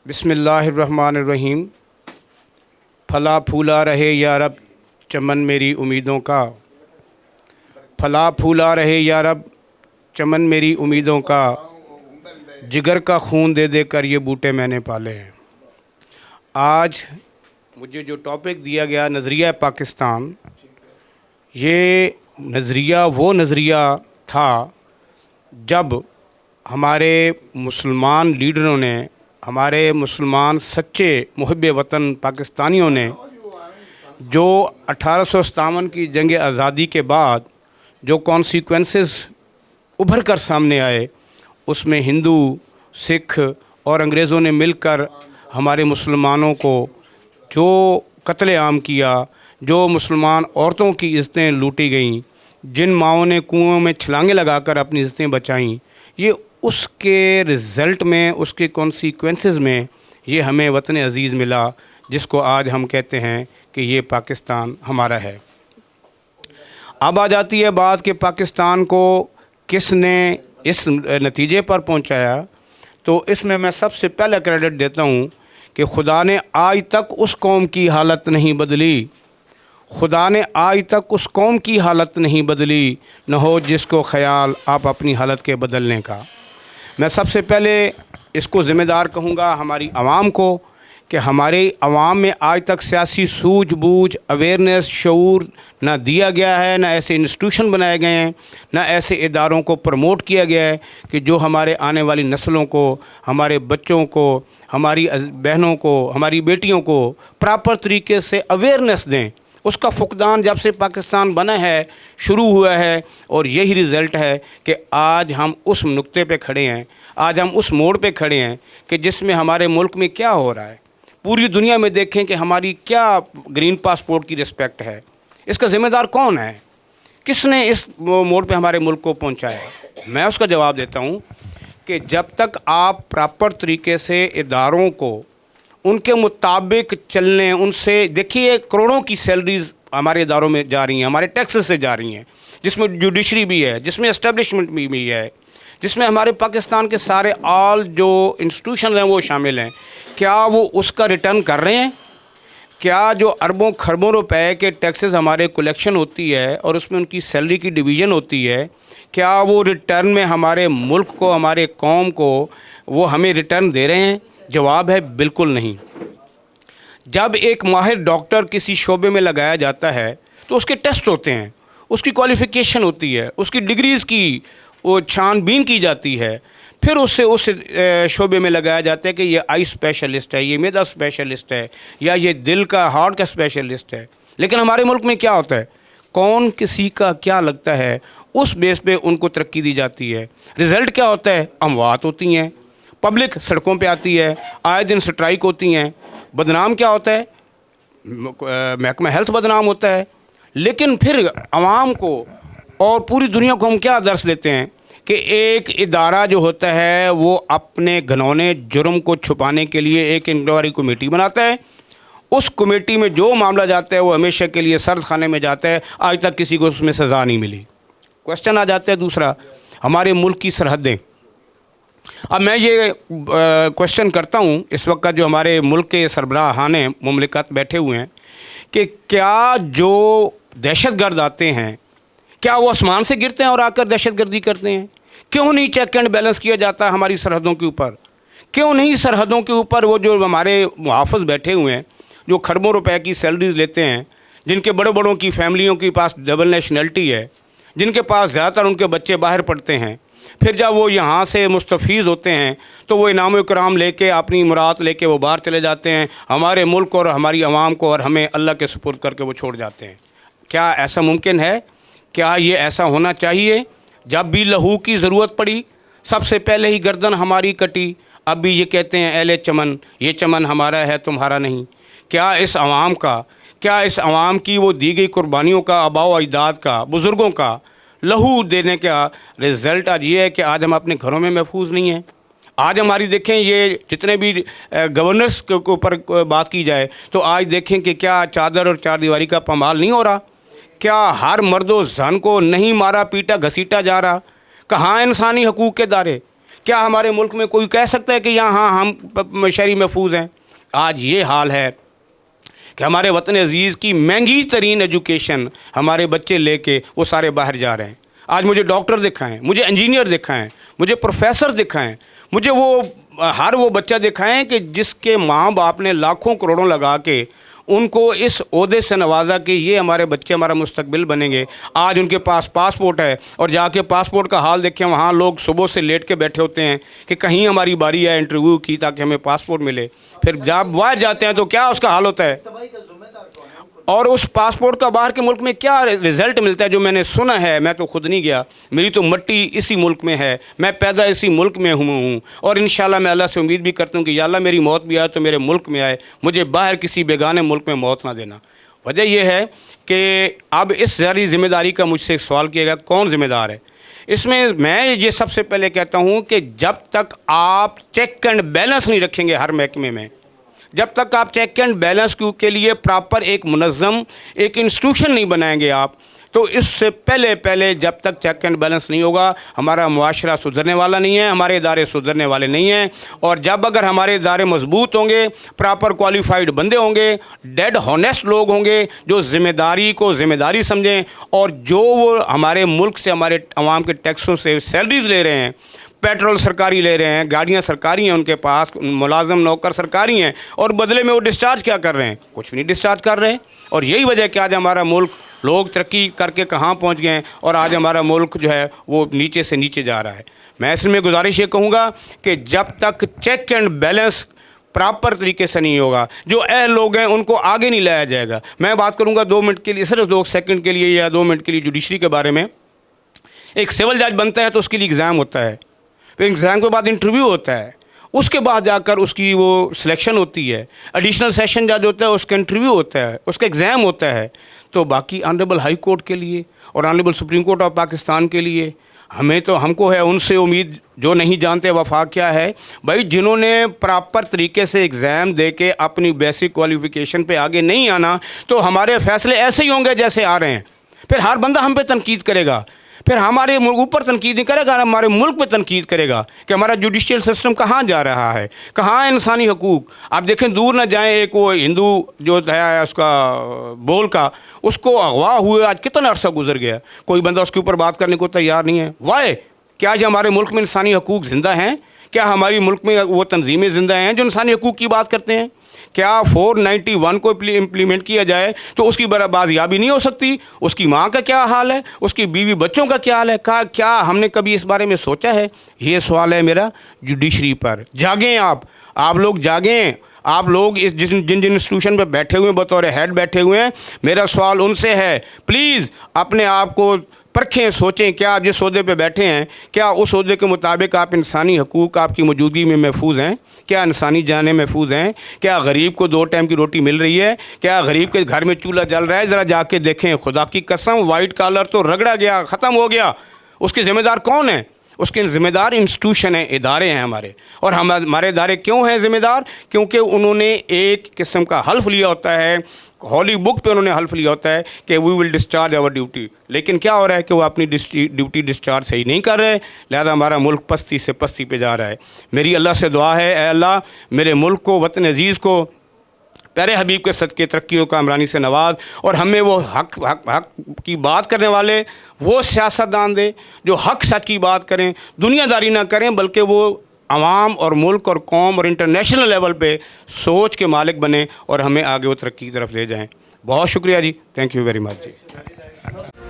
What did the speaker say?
बिस्मिल्लाहिर्रहमानिर्रहीम। फला फूला रहे या रब चमन मेरी उम्मीदों का, फला फूला रहे या रब चमन मेरी उम्मीदों का, जिगर का खून दे दे कर ये बूटे मैंने पाले हैं। आज मुझे जो टॉपिक दिया गया नज़रिया पाकिस्तान, ये नज़रिया वो नज़रिया था जब हमारे मुसलमान लीडरों ने, हमारे मुसलमान सच्चे मुहिब वतन पाकिस्तानियों ने जो 1857 की जंग आज़ादी के बाद जो कॉन्सिक्वेंसेस उभर कर सामने आए, उसमें हिंदू, सिख और अंग्रेज़ों ने मिलकर हमारे मुसलमानों को जो कत्लेआम किया, जो मुसलमान औरतों की इज़्ज़तें लूटी गईं, जिन माओं ने कुओं में छलांगे लगाकर अपनी इज़्ज़तें बचाईं, ये उसके रिज़ल्ट में, उसके कॉन्सिक्वेंसेस में ये हमें वतन अज़ीज़ मिला, जिसको आज हम कहते हैं कि ये पाकिस्तान हमारा है। अब आ जाती है बात कि पाकिस्तान को किसने इस नतीजे पर पहुंचाया। तो इसमें मैं सबसे पहले क्रेडिट देता हूं कि खुदा ने आज तक उस कौम की हालत नहीं बदली, खुदा ने आज तक उस कौम की हालत नहीं बदली, न हो जिसको ख़याल आप अपनी हालत के बदलने का। मैं सबसे पहले इसको ज़िम्मेदार कहूँगा हमारी आवाम को कि हमारे आवाम में आज तक सियासी सूझबूझ, अवेयरनेस, शऊर ना दिया गया है, ना ऐसे इंस्टीट्यूशन बनाए गए हैं, ना ऐसे इदारों को प्रमोट किया गया है कि जो हमारे आने वाली नस्लों को, हमारे बच्चों को, हमारी बहनों को, हमारी बेटियों को प्रॉपर तरीके से अवेयरनेस दें। उसका फुकदान जब से पाकिस्तान बना है शुरू हुआ है, और यही रिज़ल्ट है कि आज हम उस नुक्ते पे खड़े हैं, आज हम उस मोड़ पे खड़े हैं कि जिसमें हमारे मुल्क में क्या हो रहा है। पूरी दुनिया में देखें कि हमारी क्या ग्रीन पासपोर्ट की रिस्पेक्ट है, इसका ज़िम्मेदार कौन है, किसने इस मोड़ पे हमारे मुल्क को पहुंचाया। मैं उसका जवाब देता हूं कि जब तक आप प्रॉपर तरीके से इदारों को उनके मुताबिक चलने, उनसे देखिए करोड़ों की सैलरीज़ हमारे इदारों में जा रही हैं, हमारे टैक्सेस से जा रही हैं, जिसमें जुडिशरी भी है, जिसमें एस्टेब्लिशमेंट भी है, जिसमें हमारे पाकिस्तान के सारे ऑल जो इंस्टीट्यूशन हैं वो शामिल हैं। क्या वो उसका रिटर्न कर रहे हैं? क्या जो अरबों खरबों रुपए के टैक्सेस हमारे कलेक्शन होती है और उसमें उनकी सैलरी की डिवीज़न होती है, क्या वो रिटर्न में हमारे मुल्क को, हमारे कौम को वो हमें रिटर्न दे रहे हैं? जवाब है बिल्कुल नहीं। जब एक माहिर डॉक्टर किसी शोबे में लगाया जाता है तो उसके टेस्ट होते हैं, उसकी क्वालिफ़िकेशन होती है, उसकी डिग्रीज़ की वो छानबीन की जाती है, फिर उससे उस शोबे में लगाया जाता है कि ये आई स्पेशलिस्ट है, ये मैदा स्पेशलिस्ट है, या ये दिल का, हार्ट का स्पेशलिस्ट है। लेकिन हमारे मुल्क में क्या होता है, कौन किसी का क्या लगता है, उस बेस पे उनको तरक्की दी जाती है। रिज़ल्ट क्या होता है? अमवात होती हैं, पब्लिक सड़कों पे आती है, आए दिन स्ट्राइक होती हैं। बदनाम क्या होता है? महकमा हेल्थ बदनाम होता है। लेकिन फिर आवाम को और पूरी दुनिया को हम क्या दर्स देते हैं कि एक इदारा जो होता है वो अपने घनौने जुर्म को छुपाने के लिए एक इंक्वायरी कमेटी बनाता है। उस कमेटी में जो मामला जाता है वो हमेशा के लिए सर्द खाने में जाता है। आज तक किसी को उसमें सज़ा नहीं मिली। क्वेश्चन आ जाता है दूसरा, हमारे मुल्क की सरहदें। अब मैं ये क्वेश्चन करता हूँ इस वक्त जो हमारे मुल्क के सरबराहान मुमलिकत बैठे हुए हैं कि क्या जो दहशतगर्द आते हैं, क्या वो आसमान से गिरते हैं और आकर दहशतगर्दी करते हैं? क्यों नहीं चेक एंड बैलेंस किया जाता है हमारी सरहदों के ऊपर? क्यों नहीं सरहदों के ऊपर वो जो हमारे मुहाफ़िज़ बैठे हुए हैं, जो खरबों रुपए की सैलरीज लेते हैं, जिनके बड़ों बड़ों की फैमिलियों के पास डबल नेशनलिटी है, जिनके पास ज़्यादातर उनके बच्चे बाहर पढ़ते हैं, फिर जब वो यहाँ से मुस्तफ़ीज़ होते हैं तो वो इनाम इकराम लेके, अपनी मुराद लेके वो बाहर चले जाते हैं, हमारे मुल्क और हमारी आवाम को और हमें अल्लाह के सुपुर्द करके वो छोड़ जाते हैं। क्या ऐसा मुमकिन है? क्या ये ऐसा होना चाहिए? जब भी लहू की ज़रूरत पड़ी सबसे पहले ही गर्दन हमारी कटी। अब भी ये कहते हैं एले चमन, ये चमन हमारा है तुम्हारा नहीं। क्या इस आवाम का, क्या इस आवाम की वो दी गई कुर्बानियों का, आबाओ अजदाद का, बुज़ुर्गों का लहू देने का रिज़ल्ट आज ये है कि आज हम अपने घरों में महफूज नहीं हैं। आज हमारी देखें, ये जितने भी गवर्नर्स के ऊपर बात की जाए तो आज देखें कि क्या चादर और चारदीवारी का पामाल नहीं हो रहा? क्या हर मर्दो जन को नहीं मारा पीटा घसीटा जा रहा? कहाँ इंसानी हकूक़ के दायरे? क्या हमारे मुल्क में कोई कह सकता है कि यहाँ हम शहरी महफूज हैं? आज ये हाल है कि हमारे वतन अजीज़ की महंगी तरीन एजुकेशन हमारे बच्चे लेके वो सारे बाहर जा रहे हैं। आज मुझे डॉक्टर दिखाएं, मुझे इंजीनियर दिखाएं, मुझे प्रोफेसर दिखाएं, मुझे हर वो बच्चा दिखाएं कि जिसके माँ बाप ने लाखों करोड़ों लगा के उनको इस ओहदे से नवाजा कि ये हमारे बच्चे हमारा मुस्तकबिल बनेंगे। आज उनके पास पासपोर्ट है और जाके पासपोर्ट का हाल देखें, वहाँ लोग सुबह से लेट के बैठे होते हैं कि कहीं हमारी बारी है इंटरव्यू की ताकि हमें पासपोर्ट मिले। फिर जब बाहर जाते हैं तो क्या उसका हाल होता है, और उस पासपोर्ट का बाहर के मुल्क में क्या रिज़ल्ट मिलता है जो मैंने सुना है। मैं तो खुद नहीं गया, मेरी तो मट्टी इसी मुल्क में है, मैं पैदा इसी मुल्क में हूँ और इंशाल्लाह मैं अल्लाह से उम्मीद भी करता हूँ कि या अल्लाह मेरी मौत भी आए तो मेरे मुल्क में आए, मुझे बाहर किसी बेगाने मुल्क में मौत ना देना। वजह यह है कि अब इस सारी ज़िम्मेदारी का मुझसे सवाल किया गया कौन ज़िम्मेदार है। इसमें मैं ये सबसे पहले कहता हूँ कि जब तक आप चेक एंड बैलेंस नहीं रखेंगे हर महकमे में, जब तक आप चेक एंड बैलेंस के लिए प्रॉपर एक मुनज़्ज़म एक इंस्टीट्यूशन नहीं बनाएंगे आप, तो इससे पहले जब तक चेक एंड बैलेंस नहीं होगा हमारा मुआशरा सुधरने वाला नहीं है, हमारे इदारे सुधरने वाले नहीं हैं। और जब अगर हमारे इदारे मजबूत होंगे, प्रॉपर क्वालिफाइड बंदे होंगे, डेड हॉनेस्ट लोग होंगे जो ज़िम्मेदारी को ज़िम्मेदारी समझें और जो वो हमारे मुल्क से हमारे अवाम के टैक्सों से सैलरीज़ ले रहे हैं, पेट्रोल सरकारी ले रहे हैं, गाड़ियाँ सरकारी हैं उनके पास, मुलाजम नौकर सरकारी हैं, और बदले में वो डिस्चार्ज क्या कर रहे हैं? कुछ भी नहीं डिस्चार्ज कर रहे हैं। और यही वजह कि आज हमारा मुल्क लोग तरक्की करके कहाँ पहुँच गए हैं और आज हमारा मुल्क जो है वो नीचे से नीचे जा रहा है। मैं इसमें गुजारिश ये कहूँगा कि जब तक चेक एंड बैलेंस प्रॉपर तरीके से नहीं होगा, जो अहल लोग हैं उनको आगे नहीं लाया जाएगा। मैं बात करूँगा 2 मिनट के लिए, सिर्फ 2 सेकंड के लिए या 2 मिनट के लिए जुडिशरी के बारे में। एक सिविल जज बनता है तो उसके लिए एग्ज़ाम होता है, फिर एग्ज़ाम के बाद इंटरव्यू होता है, उसके बाद जाकर उसकी वो सिलेक्शन होती है। एडिशनल सेशन जज होता है, उसका इंटरव्यू होता है, उसका एग्ज़ाम होता है। तो बाकी ऑनरेबल हाई कोर्ट के लिए और honourable supreme court of Pakistan के लिए हमको है उनसे उम्मीद जो नहीं जानते वफा क्या है भाई, जिन्होंने प्रॉपर तरीके से एग्ज़ाम दे के अपनी बेसिक क्वालिफ़िकेशन पे आगे नहीं आना तो हमारे फ़ैसले ऐसे ही होंगे जैसे आ रहे हैं। फिर हर बंदा हम पे तनकीद करेगा, फिर हमारे ऊपर तनकीद नहीं करेगा, हमारे मुल्क पे तनकीद करेगा कि हमारा जुडिशियल सिस्टम कहाँ जा रहा है, कहाँ इंसानी हकूक़। आप देखें दूर ना जाएं, एक वो हिंदू जो है उसका बोल का, उसको अगवा हुए आज कितना अरसा गुजर गया, कोई बंदा उसके ऊपर बात करने को तैयार नहीं है। वाई क्या आज हमारे मुल्क में इंसानी हकूक़ ज़िंदा हैं? क्या हमारी मुल्क में वो तंजीमें ज़िंदा हैं जो इंसानी हकूक़ की बात करते हैं? क्या 491 को इम्प्लीमेंट किया जाए तो उसकी बाजियाबी नहीं हो सकती? उसकी माँ का क्या हाल है, उसकी बीवी बच्चों का क्या हाल है? क्या हमने कभी इस बारे में सोचा है? ये सवाल है मेरा जुडिशरी पर। जागें आप लोग जागें। आप लोग इस जिन इंस्टीट्यूशन पे बैठे हुए हैं, बतौर हेड बैठे हुए हैं, मेरा सवाल उनसे है, प्लीज़ अपने आप को परखें, सोचें, क्या आप जिस ओहदे पे बैठे हैं क्या उस ओहदे के मुताबिक आप इंसानी हकूक़ आपकी मौजूदगी में महफूज हैं? क्या इंसानी जानें महफूज हैं? क्या गरीब को 2 टाइम की रोटी मिल रही है? क्या गरीब के घर में चूल्हा जल रहा है? ज़रा जाके देखें, खुदा की कसम वाइट कॉलर तो रगड़ा गया, ख़त्म हो गया। उसके ज़िम्मेदार कौन है? उसके ज़िम्मेदार इंस्टीट्यूशन हैं, इदारे हैं हमारे। और हमारे इदारे क्यों हैं ज़िम्मेदार? क्योंकि उन्होंने एक किस्म का हल्फ लिया होता है, हॉली बुक पे उन्होंने हल्फ लिया होता है कि we will discharge our duty. लेकिन क्या हो रहा है कि वो अपनी ड्यूटी डिस्चार्ज सही नहीं कर रहे, लिहाजा हमारा मुल्क पस्ती से पस्ती पे जा रहा है। मेरी अल्लाह से दुआ है, ऐ अल्लाह मेरे मुल्क को, वतन अजीज़ को प्यारे हबीब के सदक़े तरक्की का इमरानी से नवाज, और हमें वो हक की बात करने वाले वो सियासतदान दे जो हक सच की बात करें, दुनियादारी ना करें, बल्कि वो आवाम और मुल्क और कौम और इंटरनेशनल लेवल पे सोच के मालिक बने और हमें आगे वो तरक्की की तरफ ले जाएं। बहुत शुक्रिया जी, thank you very much ji.